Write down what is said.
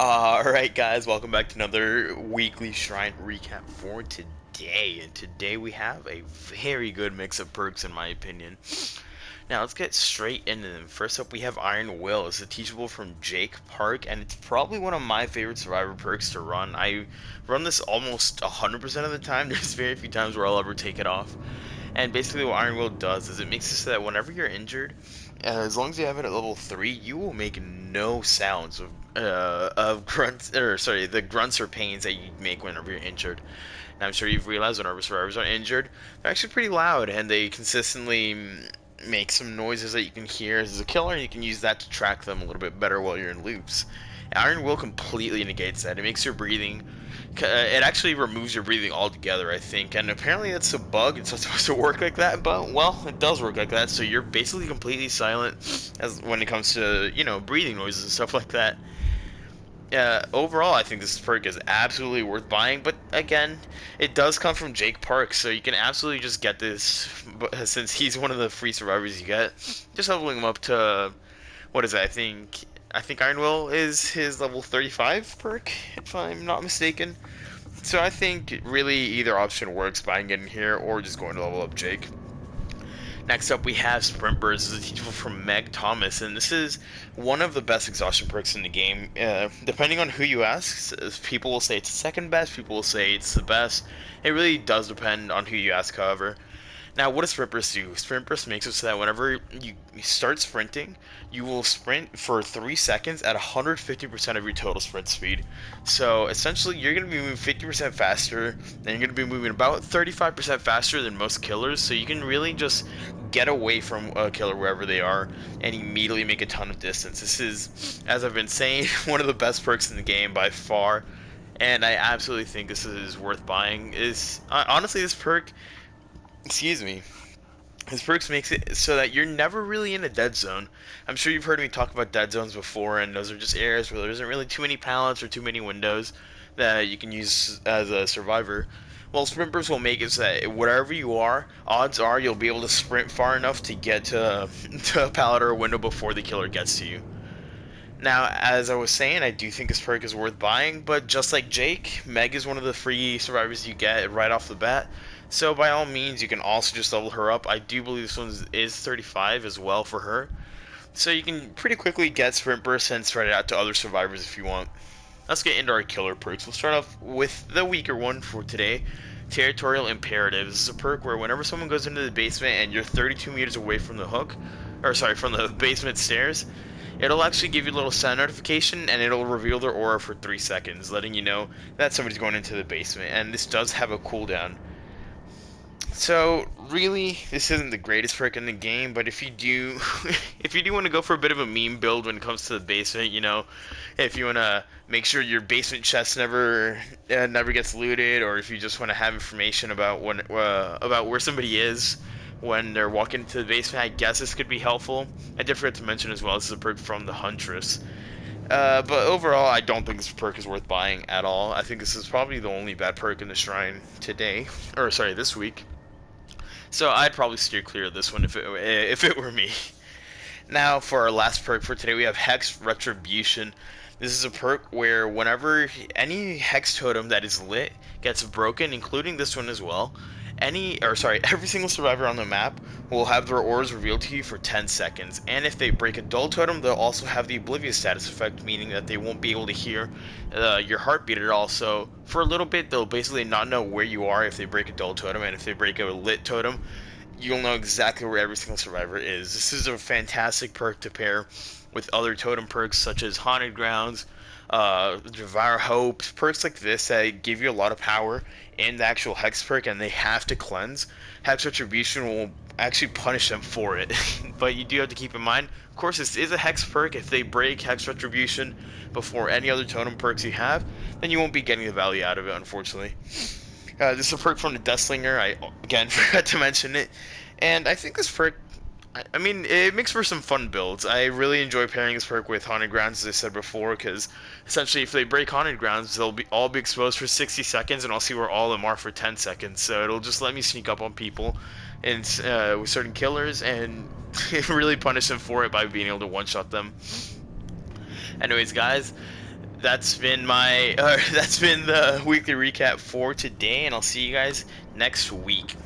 Alright guys, welcome back to another weekly Shrine recap for today. And today we have a very good mix of perks in my opinion. Now let's get straight into them. First up we have Iron Will. It's a teachable from Jake Park, and it's probably one of my favorite survivor perks to run. I run this almost 100% of the time. There's very few times where I'll ever take it off. And basically what Iron Will does is it makes it so that whenever you're injured, as long as you have it at level 3, you will make no sounds of grunts, or sorry, the grunts or pains that you make whenever you're injured. And I'm sure you've realized whenever survivors are injured, they're actually pretty loud, and they consistently make some noises that you can hear as a killer, and you can use that to track them a little bit better while you're in loops. Iron Will completely negates that. It makes your breathing, it actually removes your breathing altogether, I think. And apparently it's a bug. It's not supposed to work like that, but well, it does work like that. So you're basically completely silent as when it comes to breathing noises and stuff like that. Overall, I think this perk is absolutely worth buying, but again, it does come from Jake Park, so you can absolutely just get this since he's one of the free survivors you get. Just leveling him up to what is it? I think Iron Will is his level 35 perk, if I'm not mistaken. So I think really either option works, buying it in here or just going to level up Jake. Next up, we have Sprint Burst. This is a teachable from Meg Thomas, and this is one of the best exhaustion perks in the game. Depending on who you ask, people will say it's the second best, people will say it's the best. It really does depend on who you ask, however. Now, what does Sprint Burst do? Sprint Burst makes it so that whenever you start sprinting, you will sprint for 3 seconds at 150% of your total sprint speed. So, essentially, you're going to be moving 50% faster, and you're going to be moving about 35% faster than most killers, so you can really just get away from a killer wherever they are and immediately make a ton of distance. This is, as I've been saying, one of the best perks in the game by far, and I absolutely think this is worth buying. Honestly, this perk, excuse me, his perks makes it so that you're never really in a dead zone. I'm sure you've heard me talk about dead zones before, and those are just areas where there isn't really too many pallets or too many windows that you can use as a survivor. Well, sprinters will make it so that wherever you are, odds are you'll be able to sprint far enough to get to a pallet or a window before the killer gets to you. Now, as I was saying, I do think this perk is worth buying, but just like Jake, Meg is one of the free survivors you get right off the bat. So by all means, you can also just level her up. I do believe this one is 35 as well for her. So you can pretty quickly get Sprint Burst and spread it out to other survivors if you want. Let's get into our killer perks. We'll start off with the weaker one for today, Territorial Imperative. This is a perk where whenever someone goes into the basement and you're 32 meters away from the hook, or sorry, from the basement stairs, it'll actually give you a little sound notification and it'll reveal their aura for 3 seconds, letting you know that somebody's going into the basement. And this does have a cooldown. So really, this isn't the greatest perk in the game, but if you do, if you do want to go for a bit of a meme build when it comes to the basement, if you want to make sure your basement chest never gets looted, or if you just want to have information about about where somebody is when they're walking into the basement, I guess this could be helpful. I did forget to mention as well, this is a perk from the Huntress. But overall, I don't think this perk is worth buying at all. I think this is probably the only bad perk in the shrine today, or sorry, this week. So I'd probably steer clear of this one if it were me. Now for our last perk for today, we have Hex Retribution. This is a perk where whenever any hex totem that is lit gets broken, including this one as well, every single survivor on the map will have their auras revealed to you for 10 seconds. And if they break a dull totem, they'll also have the oblivious status effect, meaning that they won't be able to hear your heartbeat at all. So for a little bit, they'll basically not know where you are if they break a dull totem, and if they break a lit totem, you'll know exactly where every single survivor is. This is a fantastic perk to pair with other totem perks such as Haunted Grounds, Devour Hope, perks like this that give you a lot of power in the actual Hex perk, and they have to cleanse. Hex Retribution will actually punish them for it, but you do have to keep in mind, of course, this is a Hex perk. If they break Hex Retribution before any other totem perks you have, then you won't be getting the value out of it, unfortunately. This is a perk from the Deathslinger. I, again, forgot to mention it. And I think this perk, I mean, it makes for some fun builds. I really enjoy pairing this perk with Haunted Grounds, as I said before, because essentially if they break Haunted Grounds, they'll all be exposed for 60 seconds, and I'll see where all of them are for 10 seconds. So it'll just let me sneak up on people and with certain killers, and really punish them for it by being able to one-shot them. Anyways, guys, that's been my that's been the weekly recap for today, and I'll see you guys next week.